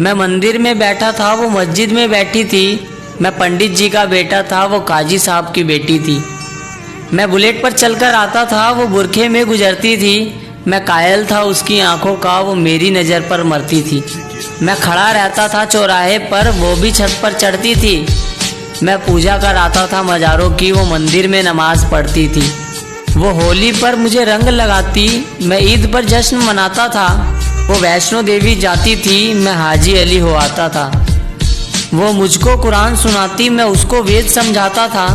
मैं मंदिर में बैठा था, वो मस्जिद में बैठी थी। मैं पंडित जी का बेटा था, वो काजी साहब की बेटी थी। मैं बुलेट पर चलकर आता था, वो बुरखे में गुजरती थी। मैं कायल था उसकी आंखों का, वो मेरी नज़र पर मरती थी। मैं खड़ा रहता था चौराहे पर, वो भी छत पर चढ़ती थी। मैं पूजा कर आता था मज़ारों की, वो मंदिर में नमाज पढ़ती थी। वो होली पर मुझे रंग लगाती, मैं ईद पर जश्न मनाता था। वो वैष्णो देवी जाती थी, मैं हाजी अली हो आता था। वो मुझको कुरान सुनाती, मैं उसको वेद समझाता था।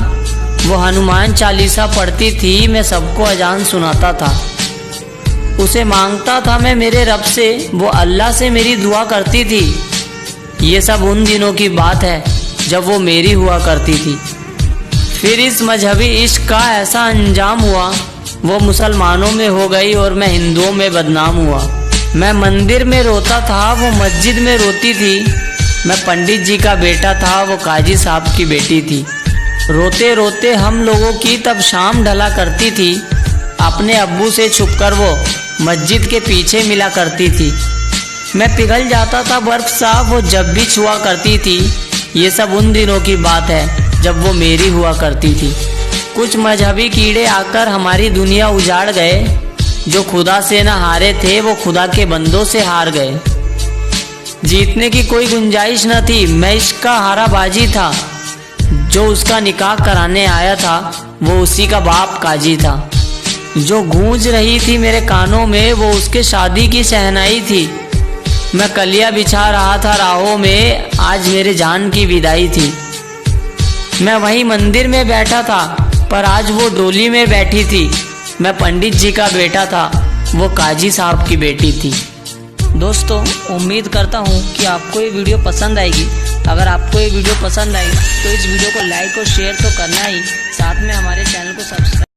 वो हनुमान चालीसा पढ़ती थी, मैं सबको अजान सुनाता था। उसे मांगता था मैं मेरे रब से, वो अल्लाह से मेरी दुआ करती थी। ये सब उन दिनों की बात है जब वो मेरी हुआ करती थी। फिर इस मजहबी इश्क का ऐसा अंजाम हुआ, वो मुसलमानों में हो गई और मैं हिंदुओं में बदनाम हुआ। मैं मंदिर में रोता था, वो मस्जिद में रोती थी। मैं पंडित जी का बेटा था, वो काजी साहब की बेटी थी। रोते रोते हम लोगों की तब शाम ढला करती थी। अपने अब्बू से छुपकर वो मस्जिद के पीछे मिला करती थी। मैं पिघल जाता था बर्फ सा, वो जब भी छुआ करती थी। ये सब उन दिनों की बात है जब वो मेरी हुआ करती थी। कुछ मजहबी कीड़े आकर हमारी दुनिया उजाड़ गए। जो खुदा से न हारे थे, वो खुदा के बंदों से हार गए। जीतने की कोई गुंजाइश न थी, मैं इश्क का हाराबाजी था। जो उसका निकाह कराने आया था, वो उसी का बाप काजी था। जो गूंज रही थी मेरे कानों में, वो उसके शादी की शहनाई थी। मैं कलिया बिछा रहा था राहों में, आज मेरे जान की विदाई थी। मैं वहीं मंदिर में बैठा था, पर आज वो डोली में बैठी थी। मैं पंडित जी का बेटा था, वो काजी साहब की बेटी थी। दोस्तों, उम्मीद करता हूँ कि आपको ये वीडियो पसंद आएगी। अगर आपको ये वीडियो पसंद आई तो इस वीडियो को लाइक और शेयर तो करना ही, साथ में हमारे चैनल को सब्सक्राइब